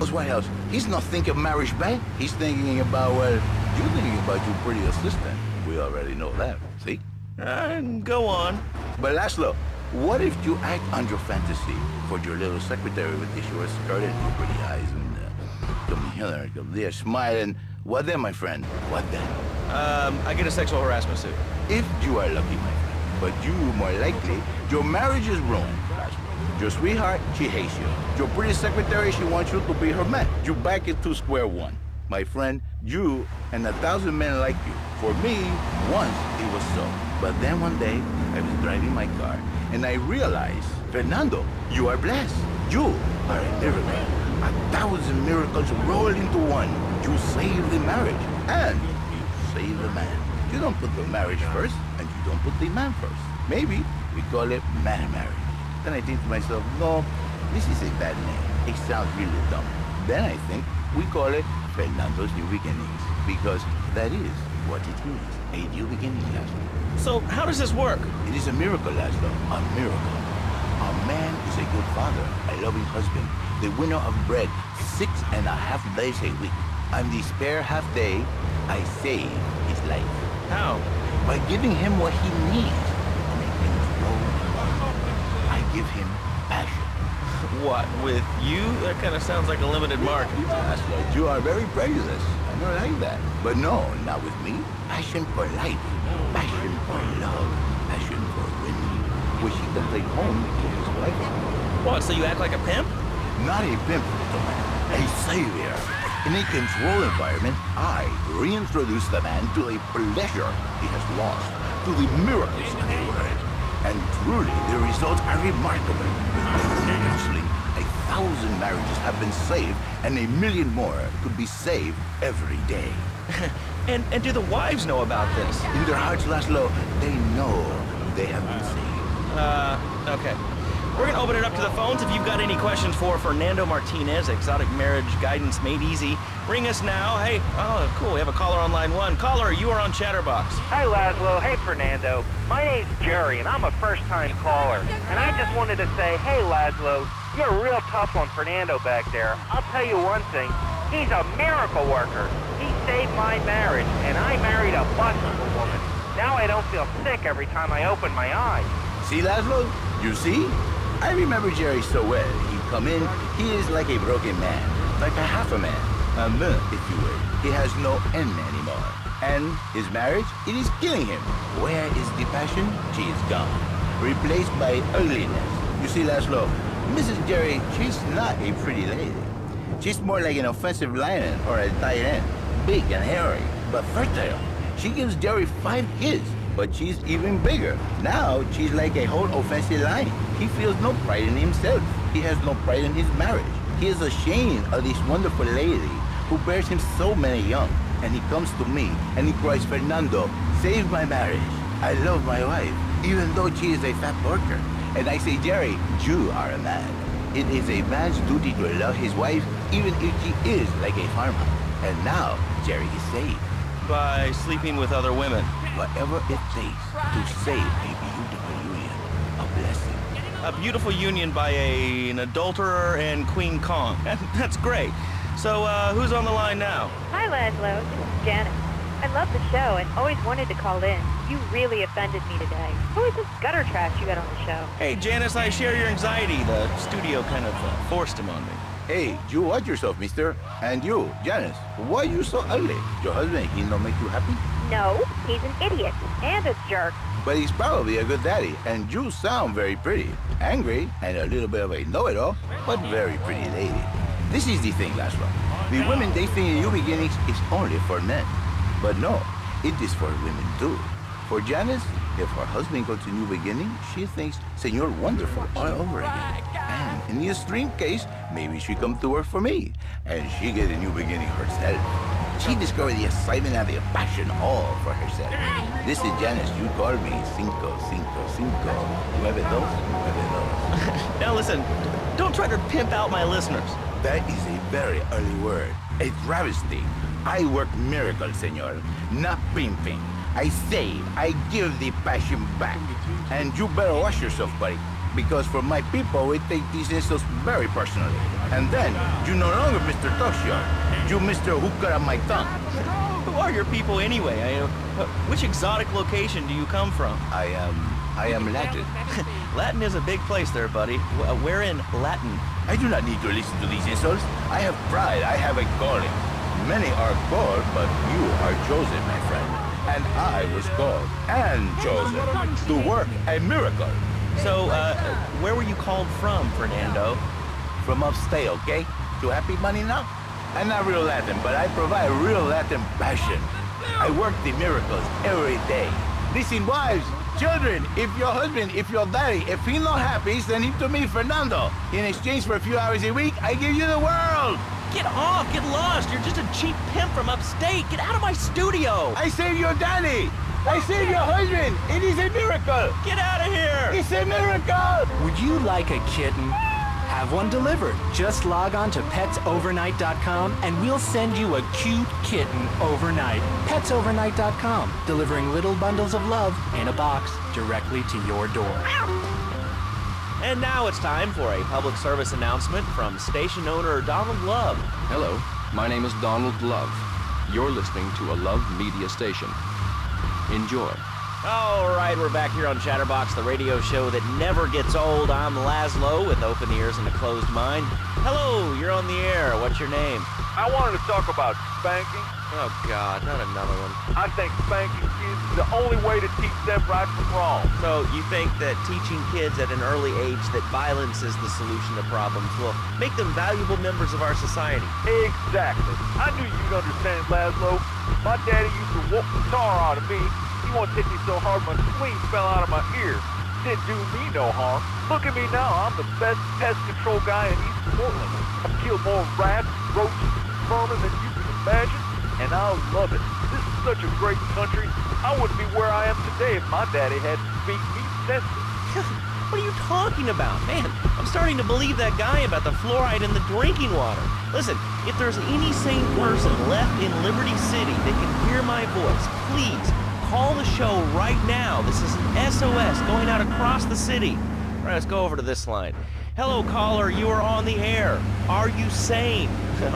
But what else? He's not thinking of marriage back. He's thinking about, well, you're thinking about your pretty assistant. We already know that, see? Go on. But Laszlo, what if you act on your fantasy for your little secretary with the short skirt and your pretty eyes and come here, come there, smiling? What then, my friend? What then? I get a sexual harassment suit. If you are lucky, my friend. But you, more likely, your marriage is ruined, Laszlo. Your sweetheart, she hates you. Your pretty secretary, she wants you to be her man. You back it to square one. My friend, you and 1,000 men like you. For me, once it was so. But then one day, I was driving my car, and I realized, Fernando, you are blessed. You are a miracle. 1,000 miracles roll into one. You save the marriage, and you save the man. You don't put the marriage first, and you don't put the man first. Maybe we call it man marriage. Then I think to myself, no, this is a bad name. It sounds really dumb. Then I think we call it Fernando's New Beginnings, because that is what it is, a new beginning, Laszlo. So how does this work? It is a miracle, Laszlo, a miracle. A man is a good father, a loving husband, the winner of bread 6.5 days a week. On the spare half day, I save his life. How? By giving him what he needs to make things roll. I give him passion. What, with you? That kind of sounds like a limited market. Laszlo, you are very prejudiced. I don't like that. But no, not with me. Passion for life. Passion for love. Passion for winning. Which he can take home to his wife. What, so you act like a pimp? Not a pimp, little man. A savior. In a controlled environment, I reintroduce the man to a pleasure he has lost, to the miracles of the world. And truly, the results are remarkable. With counseling, 1,000 marriages have been saved, and 1 million more could be saved every day. And do the wives know about this? In their hearts, Laszlo, they know they have been saved. Okay. We're gonna open it up to the phones. If you've got any questions for Fernando Martinez, Exotic Marriage Guidance Made Easy, ring us now. Hey, oh, cool, we have a caller on line 1. Caller, you are on Chatterbox. Hi, Laszlo. Hey, Fernando. My name's Jerry, and I'm a first-time caller. And I just wanted to say, hey, Laszlo, you're real tough on Fernando back there. I'll tell you one thing. He's a miracle worker. He saved my marriage, and I married a bustable woman. Now I don't feel sick every time I open my eyes. See, Laszlo? You see? I remember Jerry so well. He'd come in, he is like a broken man, like a half a man, if you will. He has no end anymore. And his marriage, it is killing him. Where is the passion? She is gone, replaced by ugliness. You see, Laszlo, Mrs. Jerry, she's not a pretty lady. She's more like an offensive lion or a tight end, big and hairy, but fertile. She gives Jerry 5 kids. But she's even bigger. Now, she's like a whole offensive lion. He feels no pride in himself. He has no pride in his marriage. He is ashamed of this wonderful lady who bears him so many young. And he comes to me and he cries, Fernando, save my marriage. I love my wife, even though she is a fat worker. And I say, Jerry, you are a man. It is a man's duty to love his wife, even if she is like a farmer. And now, Jerry is saved. By sleeping with other women. Whatever it takes to save a beautiful union, a blessing. A beautiful union by an adulterer and Queen Kong. That's great. So, who's on the line now? Hi, Laszlo. This is Janice. I love the show and always wanted to call in. You really offended me today. Who is this gutter trash you got on the show? Hey, Janice, I share your anxiety. The studio kind of forced him on me. Hey, you watch yourself, mister. And you, Janice, why are you so ugly? Your husband, he don't make you happy? No, he's an idiot and a jerk. But he's probably a good daddy, and you sound very pretty. Angry, and a little bit of a know-it-all, but very pretty lady. This is the thing, Laszlo. The women they think in New Beginnings is only for men. But no, it is for women too. For Janice, if her husband goes to New Beginning, she thinks Senor Wonderful all over again. And in the extreme case, maybe she come to work for me, and she get a new beginning herself. She discovered the excitement and the passion all for herself. This is Janice, you call me 555 9292. Now listen, don't try to pimp out my listeners. That is a very early word, a travesty. I work miracles, senor, not pimping. I save, I give the passion back. And you better wash yourself, buddy. because for my people, we take these insults very personally. And then, you no longer Mr. Toshio. You Mr. Who cut out my tongue. Who are your people anyway? Which exotic location do you come from? I am Latin. Latin is a big place there, buddy. Where in Latin? I do not need to listen to these insults. I have pride. I have a calling. Many are called, but you are chosen, my friend. And I was called and chosen to work a miracle. So, where were you called from, Fernando? From upstate, okay? To happy money now? I'm not real Latin, but I provide real Latin passion. I work the miracles every day. Listen, wives, children, if your husband, if your daddy, if he's not happy, send him to me, Fernando. In exchange for a few hours a week, I give you the world. Get off! Get lost! You're just a cheap pimp from upstate! Get out of my studio! I saved your daddy! I saved your husband! It is a miracle! Get out of here! It's a miracle! Would you like a kitten? Have one delivered. Just log on to petsovernight.com and we'll send you a cute kitten overnight. Petsovernight.com, delivering little bundles of love in a box directly to your door. And now it's time for a public service announcement from station owner Donald Love. Hello, my name is Donald Love. You're listening to a Love Media station. Enjoy. All right, we're back here on Chatterbox, the radio show that never gets old. I'm Laszlo with open ears and a closed mind. Hello, you're on the air. What's your name? I wanted to talk about spanking. Oh, God, not another one. I think spanking kids is the only way to teach them right from wrong. So you think that teaching kids at an early age that violence is the solution to problems will make them valuable members of our society? Exactly. I knew you'd understand, Laszlo. My daddy used to whoop the tar out of me. He won't hit me so hard my spleen fell out of my ear. Didn't do me no harm. Look at me now. I'm the best pest control guy in East Portland. I've killed more rats, roaches, and vermin than you can imagine. And I love it. This is such a great country. I wouldn't be where I am today if my daddy hadn't beat me senseless. What are you talking about? Man, I'm starting to believe that guy about the fluoride in the drinking water. Listen, if there's any sane person left in Liberty City that can hear my voice, please call the show right now. This is an SOS going out across the city. All right, let's go over to this line. Hello, caller. You are on the air. Are you sane?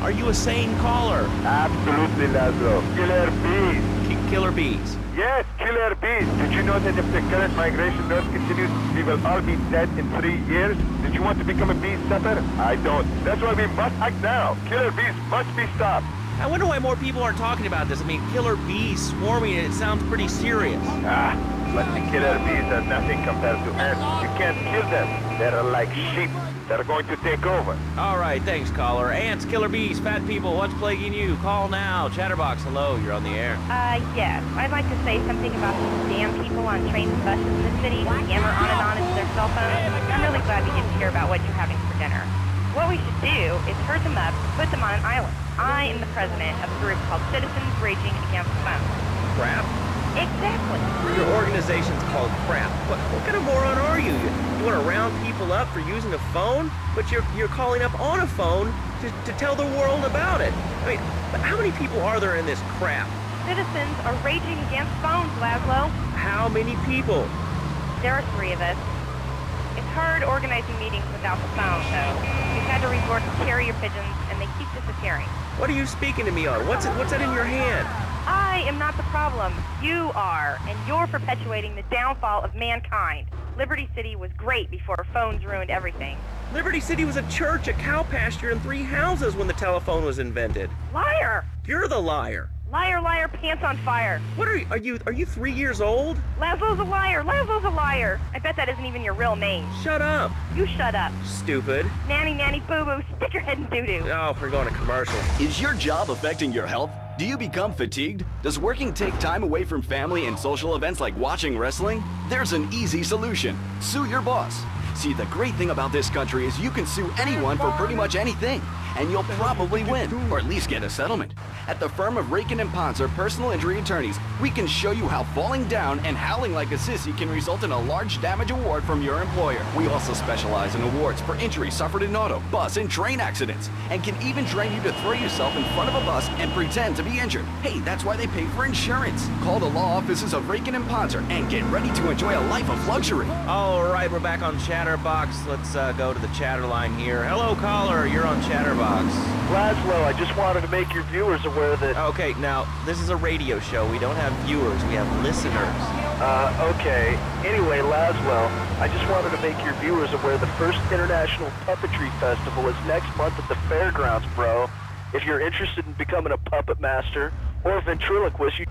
Are you a sane caller? Absolutely, Laszlo. Killer bees. Killer bees. Yes, killer bees. Did you know that if the current migration rate continues, we will all be dead in 3 years? Did you want to become a bee stopper? I don't. That's why we must act now. Killer bees must be stopped. I wonder why more people aren't talking about this. I mean, killer bees swarming, it sounds pretty serious. But the killer bees are nothing compared to ants. You can't kill them. They're like sheep. They're going to take over. All right, thanks, caller. Ants, killer bees, fat people, what's plaguing you? Call now. Chatterbox, hello, you're on the air. Yes. I'd like to say something about these damn people on trains and buses in the city who yammer on and on into their cell phones. I'm really glad we get to hear about what you're having for dinner. What we should do is herd them up, put them on an island. I am the president of a group called Citizens Raging Against the Phone. Crap? Exactly. Your organization's called Crap. What kind of moron are you? You want to round people up for using a phone? But you're calling up on a phone to tell the world about it. I mean, but how many people are there in this crap? Citizens are raging against phones, Laszlo. How many people? There are 3 of us. It's hard organizing meetings without the phone, so we've had to resort to carrier pigeons, and they keep disappearing. What are you speaking to me on? What's that in your hand? I am not the problem. You are, and you're perpetuating the downfall of mankind. Liberty City was great before phones ruined everything. Liberty City was a church, a cow pasture, and 3 houses when the telephone was invented. Liar! You're the liar. Liar, liar, pants on fire. What are you 3 years old? Laszlo's a liar. Laszlo's a liar. I bet that isn't even your real name. Shut up. You shut up. Stupid. Nanny, nanny, boo-boo, stick your head in doo-doo. Oh, we're going to commercial. Is your job affecting your health? Do you become fatigued? Does working take time away from family and social events like watching wrestling? There's an easy solution. Sue your boss. See, the great thing about this country is you can sue anyone for pretty much anything, and you'll probably win, or at least get a settlement. At the firm of Rakin & Ponser Personal Injury Attorneys, we can show you how falling down and howling like a sissy can result in a large damage award from your employer. We also specialize in awards for injuries suffered in auto, bus, and train accidents, and can even train you to throw yourself in front of a bus and pretend to be injured. Hey, that's why they pay for insurance. Call the law offices of Rakin & Ponser and get ready to enjoy a life of luxury. All right, we're back on Chatterbox. Let's go to the chatter line here. Hello, caller. You're on Chatterbox. Laszlo, I just wanted to make your viewers aware that... Okay, now, this is a radio show. We don't have viewers. We have listeners. Okay. Anyway, Laszlo, I just wanted to make your viewers aware the first International Puppetry Festival is next month at the fairgrounds, bro. If you're interested in becoming a puppet master or a ventriloquist, you...